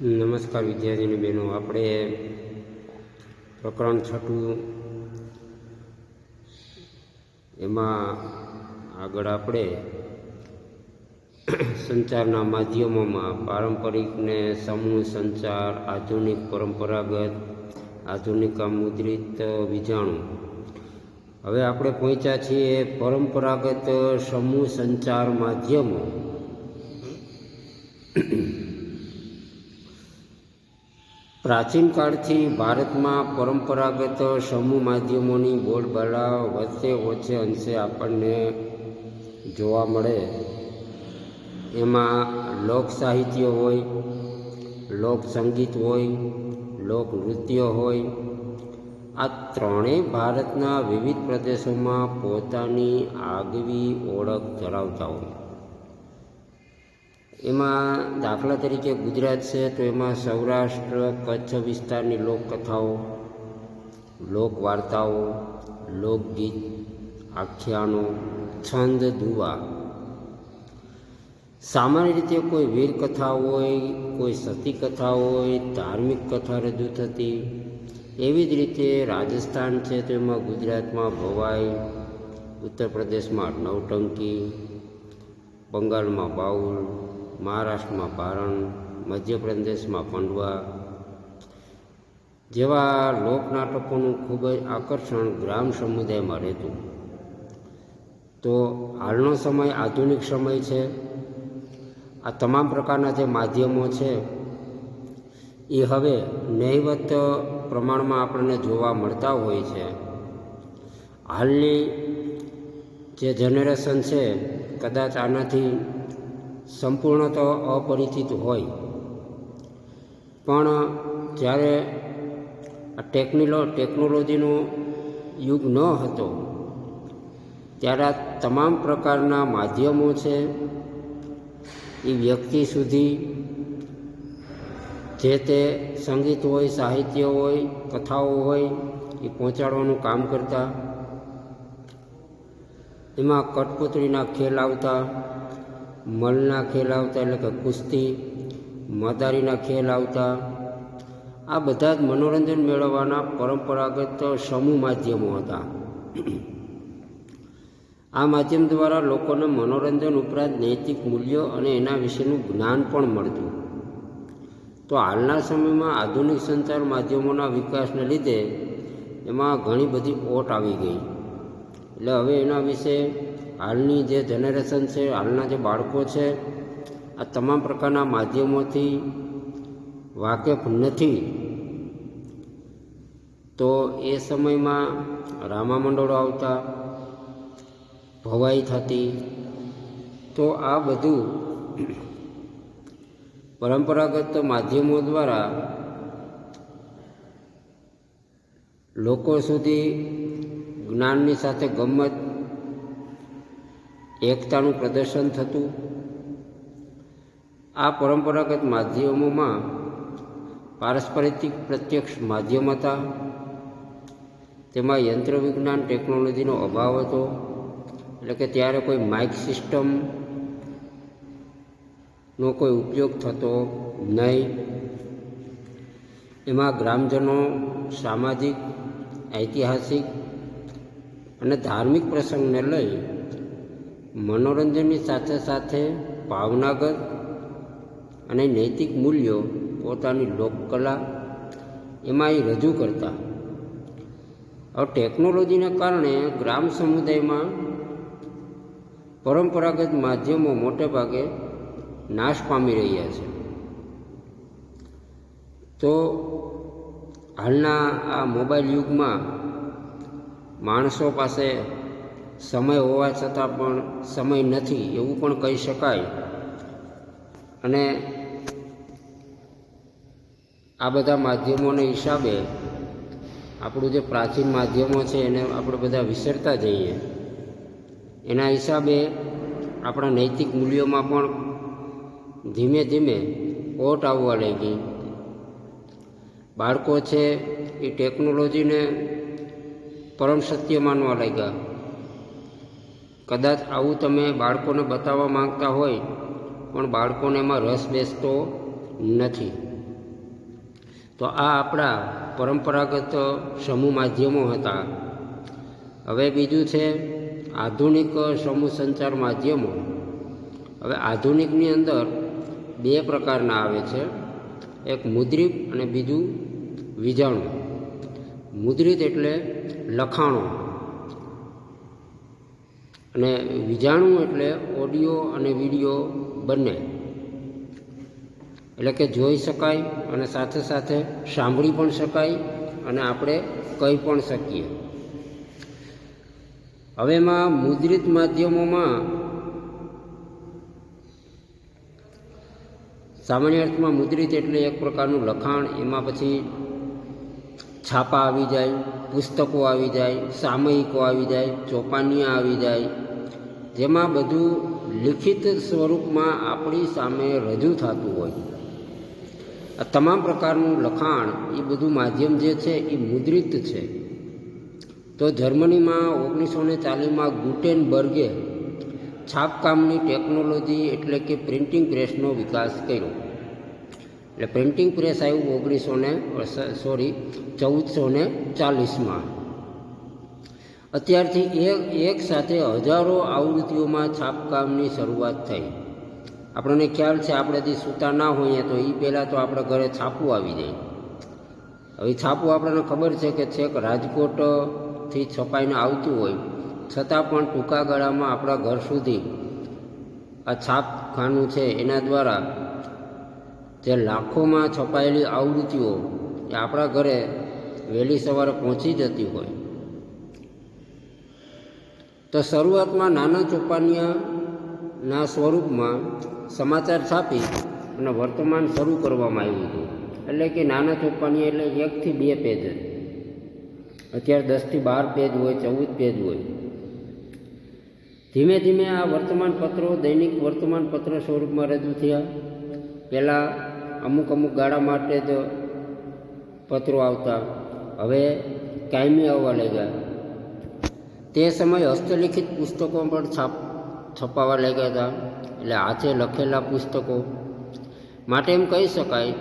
નમસ્કાર વિદ્યાર્થીની બહેનો, આપણે પ્રકરણ 6 એમાં આગળ આપણે સંચારના માધ્યમોમાં પારંપરિક ને સમૂહ સંચાર, આધુનિક પરંપરાગત, આધુનિક મુદ્રિત વિજાણુ. હવે આપણે પહોંચ્યા છીએ પરંપરાગત સમૂહ સંચાર માધ્યમો. પ્રાચીન કાળથી ભારતમાં પરંપરાગત સમૂહ માધ્યમોની બોલબાલા વચ્ચે ઓછે અંશે આપણને જોવા મળે. એમાં લોક સાહિત્ય હોય, લોક સંગીત હોય, લોક નૃત્ય હોય. આ ત્રણેય ભારતના વિવિધ પ્રદેશોમાં પોતાની આગવી ઓળખ ધરાવતા હોય. એમાં દાખલા તરીકે ગુજરાત છે તો એમાં સૌરાષ્ટ્ર કચ્છ વિસ્તારની લોકકથાઓ, લોકવાર્તાઓ, લોકગીત, આખ્યાનો, છંદ, દુવા. સામાન્ય રીતે કોઈ વીરકથા હોય, કોઈ સતી કથા હોય, ધાર્મિક કથા રજૂ થતી. એવી જ રીતે રાજસ્થાન છે તો એમાં ગુજરાતમાં ભવાઈ, ઉત્તર પ્રદેશમાં નવટંકી, બંગાળમાં બાઉલ, મહારાષ્ટ્રમાં ભારણ, મધ્યપ્રદેશમાં પંડવા જેવા લોકનાટકોનું ખૂબ જ આકર્ષણ ગ્રામ સમુદાયમાં રહેતું. તો હાલનો સમય આધુનિક સમય છે. આ તમામ પ્રકારના જે માધ્યમો છે એ હવે નહિવત પ્રમાણમાં આપણને જોવા મળતા હોય છે. હાલની જે જનરેશન છે કદાચ આનાથી સંપૂર્ણત અપરિચિત હોય, પણ જ્યારે આ ટેકનોલોજીનો યુગ ન હતો ત્યારે આ તમામ પ્રકારના માધ્યમો છે એ વ્યક્તિ સુધી જે તે સંગીત હોય, સાહિત્ય હોય, કથાઓ હોય એ પહોંચાડવાનું કામ કરતા. એમાં કઠપુતળીના ખેલ આવતા, મલના ખેલ આવતા એટલે કે કુસ્તી, મદારીના ખેલ આવતા. આ બધા જ મનોરંજન મેળવવાના પરંપરાગત સમૂહ માધ્યમો હતા. આ માધ્યમ દ્વારા લોકોને મનોરંજન ઉપરાંત નૈતિક મૂલ્યો અને એના વિશેનું જ્ઞાન પણ મળતું. તો હાલના સમયમાં આધુનિક સંચાર માધ્યમોના વિકાસને લીધે એમાં ઘણી બધી ઓટ આવી ગઈ. એટલે હવે એના વિશે હાલની જે જનરેશન છે, હાલના જે બાળકો છે, આ તમામ પ્રકારના માધ્યમોથી વાકેફ નથી. તો એ સમયમાં રામા મંડળો આવતા, ભવાઈ થતી. તો આ બધું પરંપરાગત માધ્યમો દ્વારા લોકો સુધી જ્ઞાનની સાથે ગમ્મત, એકતાનું પ્રદર્શન થતું. આ પરંપરાગત માધ્યમોમાં પારસ્પરિક પ્રત્યક્ષ માધ્યમ હતા. તેમાં યંત્ર વિજ્ઞાન, ટેકનોલોજીનો અભાવ હતો. એટલે કે ત્યારે કોઈ માઇક સિસ્ટમનો કોઈ ઉપયોગ થતો નહીં. એમાં ગ્રામજનો સામાજિક, ઐતિહાસિક અને ધાર્મિક પ્રસંગને લઈ મનોરંજનની સાથે સાથે ભાવનાગત અને નૈતિક મૂલ્યો પોતાની લોકકલા એમાં એ રજૂ કરતા. હવે ટેકનોલોજીને કારણે ગ્રામ સમુદાયમાં પરંપરાગત માધ્યમો મોટે ભાગે નાશ પામી રહ્યા છે. તો હાલના આ મોબાઈલ યુગમાં માણસો પાસે સમય હોવા છતાં પણ સમય નથી એવું પણ કહી શકાય. અને આ બધા માધ્યમોના હિસાબે આપણું જે પ્રાચીન માધ્યમો છે એને આપણે બધા વિસરતા જઈએ. એના હિસાબે આપણા નૈતિક મૂલ્યોમાં પણ ધીમે ધીમે ઓટ આવવા લાગી. બાળકો છે એ ટેકનોલોજીને પરમ સત્ય માનવા લાગ્યા. કદાચ આવું તમે બાળકોને બતાવવા માંગતા હોય પણ બાળકોને એમાં રસ બેસતો નથી. તો આ આપણા પરંપરાગત સમૂહ માધ્યમો હતા. હવે બીજું છે આધુનિક સમૂહ સંચાર માધ્યમો. હવે આધુનિકની અંદર બે પ્રકારના આવે છે, એક મુદ્રિત અને બીજું વીજાણુ. મુદ્રિત એટલે લખાણો અને વીજાણુ એટલે ઓડિયો અને વિડીયો બંને, એટલે કે જોઈ શકાય અને સાથે સાથે સાંભળી પણ શકાય અને આપણે કહી પણ શકીએ. હવે એમાં મુદ્રિત માધ્યમોમાં સામાન્ય અર્થમાં મુદ્રિત એટલે એક પ્રકારનું લખાણ, એમાં પછી છાપા આવી જાય, પુસ્તકો આવી જાય, સામયિકો આવી જાય, ચોપાનિયા આવી જાય, જેમાં બધું લિખિત સ્વરૂપમાં આપણી સામે રજૂ થતું હોય. આ તમામ પ્રકારનું લખાણ એ બધું માધ્યમ જે છે એ મુદ્રિત છે. તો જર્મનીમાં 1940માં ગુટેનબર્ગે છાપકામની ટેકનોલોજી એટલે કે પ્રિન્ટિંગ પ્રેસનો વિકાસ કર્યો. એટલે પ્રિન્ટિંગ પ્રેસ આવ્યું 1440માં. અત્યારથી એક સાથે હજારો આવૃત્તિઓમાં છાપકામની શરૂઆત થઈ. આપણને ખ્યાલ છે, આપણે જે સૂતા ના હોઈએ તો એ પહેલાં તો આપણા ઘરે છાપું આવી જાય. હવે છાપું આપણને ખબર છે કે છેક રાજકોટથી છપાઈને આવતું હોય, છતાં પણ ટૂંકા ગાળામાં આપણા ઘર સુધી આ છાપખાનું છે એના દ્વારા જે લાખોમાં છપાયેલી આવૃત્તિઓ એ આપણા ઘરે વહેલી સવારે પહોંચી જતી હોય. તો શરૂઆતમાં નાના ચોપાનિયાના સ્વરૂપમાં સમાચાર છાપી અને વર્તમાન શરૂ કરવામાં આવ્યું હતું. એટલે કે નાના ચોપાનિયા એટલે 1 થી 2 પેજ જ. અત્યારે 10 થી 12 પેજ હોય, 14 પેજ હોય. ધીમે ધીમે આ વર્તમાનપત્રો દૈનિક વર્તમાનપત્ર સ્વરૂપમાં રજૂ થયા. પહેલાં અમુક ગાળા માટે જ પત્રો આવતા, હવે કાયમી આવવા લાગ્યા. તે સમયે હસ્તલિખિત પુસ્તકો પણ છપાવા લાગ્યા હતા, એટલે હાથે લખેલા પુસ્તકો. માટે એમ કહી શકાય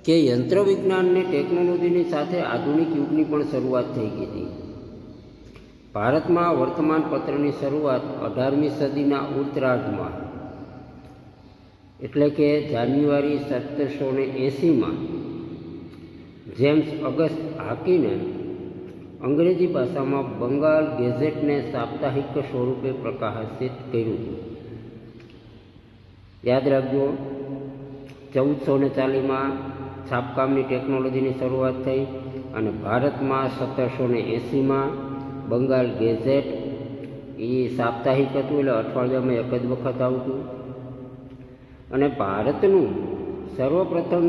કે યંત્ર વિજ્ઞાનની ટેકનોલોજીની સાથે આધુનિક યુગની પણ શરૂઆત થઈ ગઈ હતી. ભારતમાં વર્તમાનપત્રની શરૂઆત 18મી સદીના ઉત્તરાર્ધમાં એટલે કે જાન્યુઆરી 1780માં જેમ્સ ઓગસ્ટ હાકીને અંગ્રેજી ભાષામાં બંગાળ ગેઝેટને સાપ્તાહિક સ્વરૂપે પ્રકાશિત કર્યું હતું. યાદ રાખજો, 1440માં છાપકામની ટેકનોલોજીની શરૂઆત થઈ અને ભારતમાં 1780માં બંગાળ ગેઝેટ એ સાપ્તાહિક હતું, એટલે અઠવાડિયામાં એક જ વખત આવતું. અને ભારતનું સર્વપ્રથમ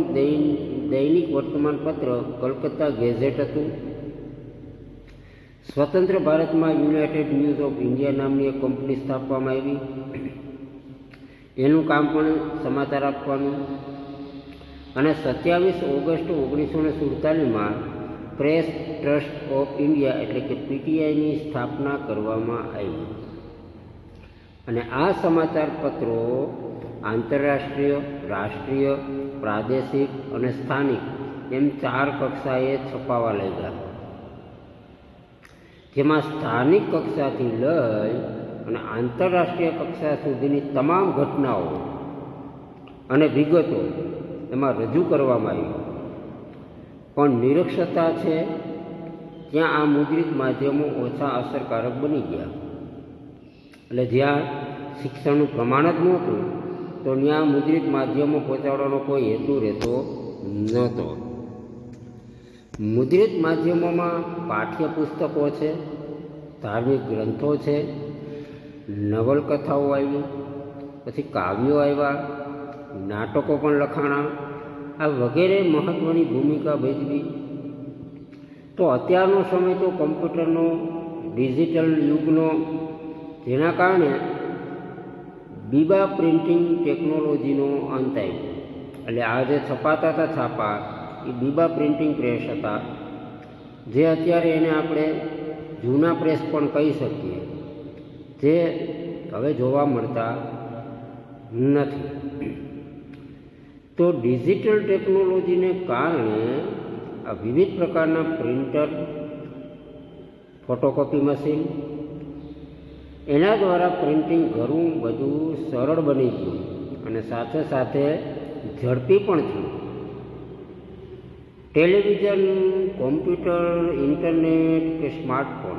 દૈનિક વર્તમાનપત્ર કલકત્તા ગેઝેટ હતું. સ્વતંત્ર ભારતમાં યુનાઇટેડ ન્યૂઝ ઓફ ઇન્ડિયા નામની એક કંપની સ્થાપવામાં આવી. એનું કામ પણ સમાચાર આપવાનું. અને 27 ઓગસ્ટ 1947માં પ્રેસ ટ્રસ્ટ ઓફ ઇન્ડિયા એટલે કે પીટીઆઈની સ્થાપના કરવામાં આવી. અને આ સમાચાર પત્રો આંતરરાષ્ટ્રીય, રાષ્ટ્રીય, પ્રાદેશિક અને સ્થાનિક એમ 4 કક્ષાએ છપાવા લાગ્યા. જેમાં સ્થાનિક કક્ષાથી લઈ અને આંતરરાષ્ટ્રીય કક્ષા સુધીની તમામ ઘટનાઓ અને વિગતો એમાં રજૂ કરવામાં આવી. પણ નિરક્ષરતા છે ત્યાં આ મુદ્રિત માધ્યમો ઓછા અસરકારક બની ગયા. એટલે જ્યાં શિક્ષણનું પ્રમાણ જ નહોતું તો ત્યાં મુદ્રિત માધ્યમો પહોંચાડવાનો કોઈ હેતુ રહેતો નહોતો. મુદ્રિત માધ્યમોમાં પાઠ્યપુસ્તકો છે, ધાર્મિક ગ્રંથો છે, નવલકથાઓ આવી, પછી કાવ્યો આવ્યા, નાટકો પણ લખાણા. આ વગેરે મહત્ત્વની ભૂમિકા ભજવી. તો અત્યારનો સમય તો કમ્પ્યુટરનો, ડિજિટલ યુગનો, જેના કારણે બીબા પ્રિન્ટિંગ ટેકનોલોજીનો અંત આવ્યો. એટલે આ જે છપાતા હતા છાપા એ બીબા પ્રિન્ટિંગ પ્રેસ હતા, જે અત્યારે એને આપણે જૂના પ્રેસ પણ કહી શકીએ, જે હવે જોવા મળતા નથી. તો ડિજિટલ ટેકનોલોજીને કારણે આ વિવિધ પ્રકારના પ્રિન્ટર, ફોટોકોપી મશીન, એના દ્વારા પ્રિન્ટિંગ ઘણું બધું સરળ બની ગયું અને સાથે સાથે ઝડપી પણ થયું. ટેલિવિઝન, કોમ્પ્યુટર, ઇન્ટરનેટ કે સ્માર્ટફોન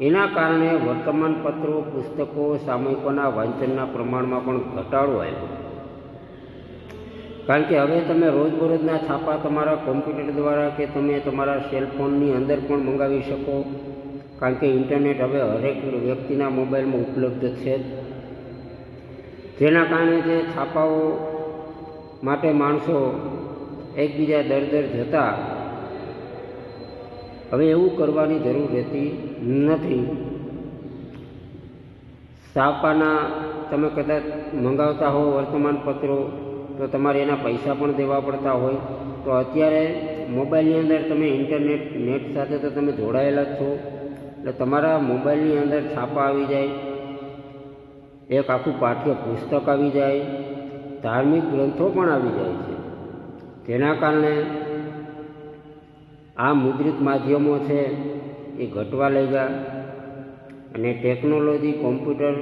એના કારણે વર્તમાનપત્રો, પુસ્તકો, સામયિકોના વાંચનના પ્રમાણમાં પણ ઘટાડો આવ્યો. કારણ કે હવે તમે રોજબરોજના છાપા તમારા કોમ્પ્યુટર દ્વારા કે તમે તમારા સેલફોનની અંદર પણ મંગાવી શકો. કારણ કે ઇન્ટરનેટ હવે હરેક વ્યક્તિના મોબાઈલમાં ઉપલબ્ધ છે. જેના કારણે જે છાપાઓ માટે માણસો એકબીજા દર જતા હવે એવું કરવાની જરૂર રહેતી નથી. છાપાના તમે કદાચ મંગાવતા હો વર્તમાનપત્રો તો તમારે એના પૈસા પણ દેવા પડતા હોય. તો અત્યારે મોબાઈલની અંદર તમે ઇન્ટરનેટ નેટ સાથે તો તમે જોડાયેલા જ છો, એટલે તમારા મોબાઈલની અંદર છાપા આવી જાય, એક આખું પાઠ્ય પુસ્તક આવી જાય, ધાર્મિક ગ્રંથો પણ આવી જાય છે. જેના કારણે આ મુદ્રિત માધ્યમો છે એ ઘટવા લાગ્યા અને ટેકનોલોજી, કોમ્પ્યુટર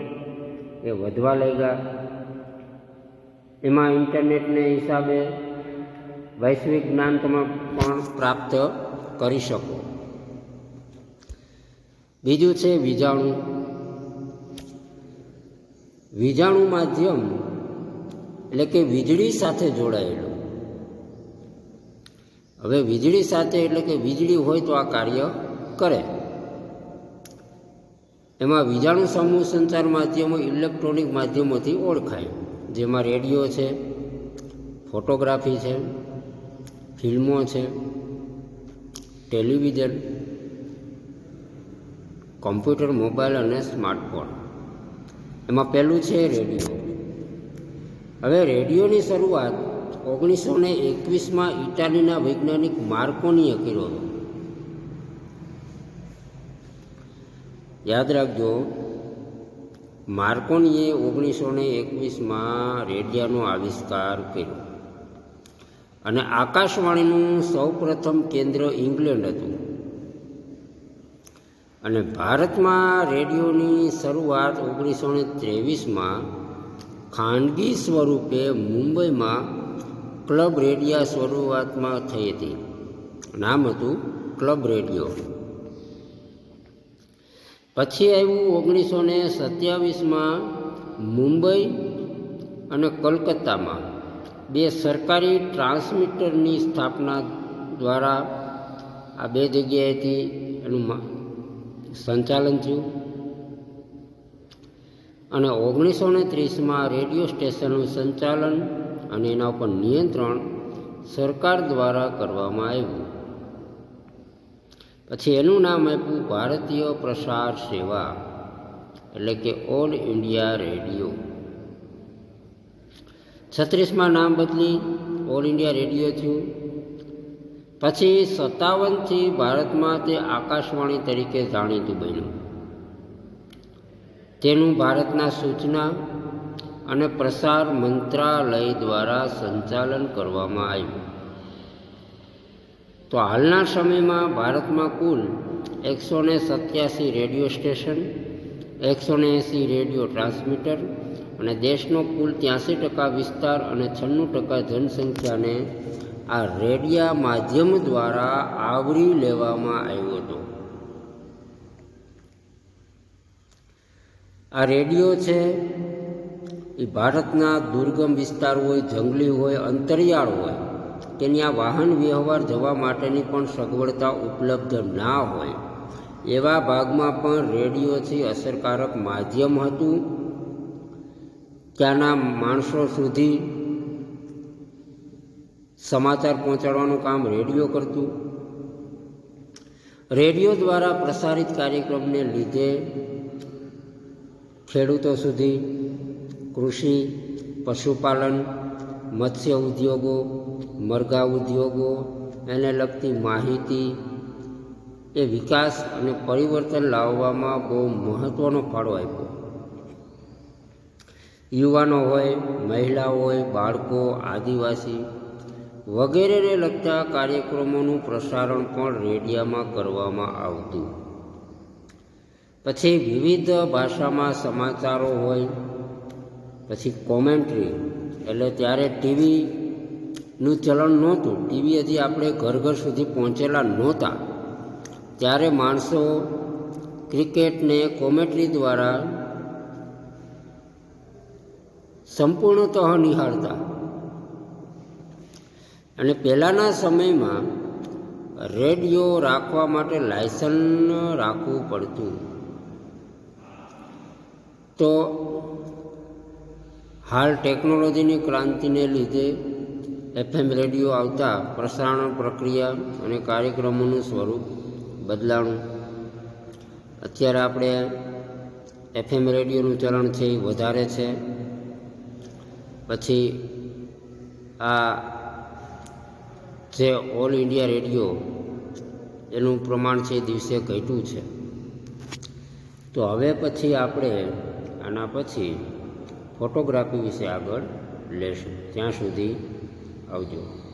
એ વધવા લાગ્યા. એમાં ઇન્ટરનેટને હિસાબે વૈશ્વિક જ્ઞાન તમે પણ પ્રાપ્ત કરી શકો. બીજું છે વીજાણુ. વીજાણુ માધ્યમ એટલે કે વીજળી સાથે જોડાયેલું. હવે વીજળી સાથે એટલે કે વીજળી હોય તો આ કાર્ય કરે. એમાં વીજાણુ સમૂહ સંચાર માધ્યમો ઇલેક્ટ્રોનિક માધ્યમોથી ઓળખાય, જેમાં રેડિયો છે, ફોટોગ્રાફી છે, ફિલ્મો છે, ટેલિવિઝન, કોમ્પ્યુટર, મોબાઈલ અને સ્માર્ટફોન. એમાં પહેલું છે રેડિયો. હવે રેડિયોની શરૂઆત 1921માં ઇટાલીના વૈજ્ઞાનિક માર્કોનીએ કર્યો હતો. યાદ રાખજો, માર્કોનીએ 1921માં રેડિયોનો આવિષ્કાર કર્યો અને આકાશવાણીનું સૌપ્રથમ કેન્દ્ર ઇંગ્લેન્ડ હતું. અને ભારતમાં રેડિયોની શરૂઆત 1923માં ખાનગી સ્વરૂપે મુંબઈમાં ક્લબ રેડિયો શરૂઆતમાં થઈ હતી. નામ હતું ક્લબ રેડિયો. પછી આવ્યું 1927માં મુંબઈ અને કલકત્તામાં 2 સરકારી ટ્રાન્સમીટરની સ્થાપના દ્વારા આ 2 જગ્યાએથી એનું સંચાલન થયું. અને 1930માં રેડિયો સ્ટેશનનું સંચાલન અને એના ઉપર નિયંત્રણ સરકાર દ્વારા કરવામાં આવ્યું. પછી એનું નામ આપ્યું ભારતીય પ્રસાર સેવા, એટલે કે ઓલ ઇન્ડિયા રેડિયો. 36માં નામ બદલી ઓલ ઇન્ડિયા રેડિયો થયું. પછી 57થી ભારતમાં તે આકાશવાણી તરીકે જાણીતું બન્યું. તેનું ભારતના સૂચના અને પ્રસાર મંત્રાલય દ્વારા સંચાલન કરવામાં આવ્યું. તો હાલના સમયમાં ભારતમાં કુલ 187 રેડિયો સ્ટેશન, 180 રેડિયો ટ્રાન્સમીટર અને દેશનો કુલ 83% વિસ્તાર અને 96% જનસંખ્યાને આ રેડિયો માધ્યમ દ્વારા આવરી લેવામાં આવ્યો હતો. આ રેડિયો છે એ ભારતના દુર્ગમ વિસ્તાર હોય, જંગલી હોય, અંતરિયાળ હોય, તેની આ વાહન વ્યવહાર જવા માટેની પણ સગવડતા ઉપલબ્ધ ના હોય એવા ભાગમાં પણ રેડિયોથી અસરકારક માધ્યમ હતું. ત્યાંના માણસો સુધી સમાચાર પહોંચાડવાનું કામ રેડિયો કરતું. રેડિયો દ્વારા પ્રસારિત કાર્યક્રમને લીધે ખેડૂતો સુધી કૃષિ, પશુપાલન, મત્સ્ય ઉદ્યોગો, મરઘા ઉદ્યોગો, એને લગતી માહિતી એ વિકાસ અને પરિવર્તન લાવવામાં બહુ મહત્ત્વનો ફાળો આપ્યો. યુવાનો હોય, મહિલાઓ હોય, બાળકો, આદિવાસી વગેરેને લગતા કાર્યક્રમોનું પ્રસારણ પણ રેડિયામાં કરવામાં આવતું. પછી વિવિધ ભાષામાં સમાચારો હોય, પછી કોમેન્ટ્રી, એટલે ત્યારે ટીવીનું ચલણ નહોતું. ટીવી હજી આપણે ઘર ઘર સુધી પહોંચેલા નહોતા. ત્યારે માણસો ક્રિકેટને કોમેન્ટ્રી દ્વારા સંપૂર્ણતઃ નિહાળતા. અને પહેલાંના સમયમાં રેડિયો રાખવા માટે લાયસન્સ રાખવું પડતું. તો હાલ ટેકનોલોજીની ક્રાંતિને લીધે FM રેડિયો આવતા પ્રસારણ પ્રક્રિયા અને કાર્યક્રમોનું સ્વરૂપ બદલાણું. અત્યારે આપણે FM રેડિયોનું ચલણ છે એ વધારે છે. પછી આ જે ઓલ ઇન્ડિયા રેડિયો એનું પ્રમાણ છે દિવસે ઘટ્યું છે. તો હવે પછી આપણે આના પછી ફોટોગ્રાફી વિશે આગળ લેશું. ત્યાં સુધી આવજો.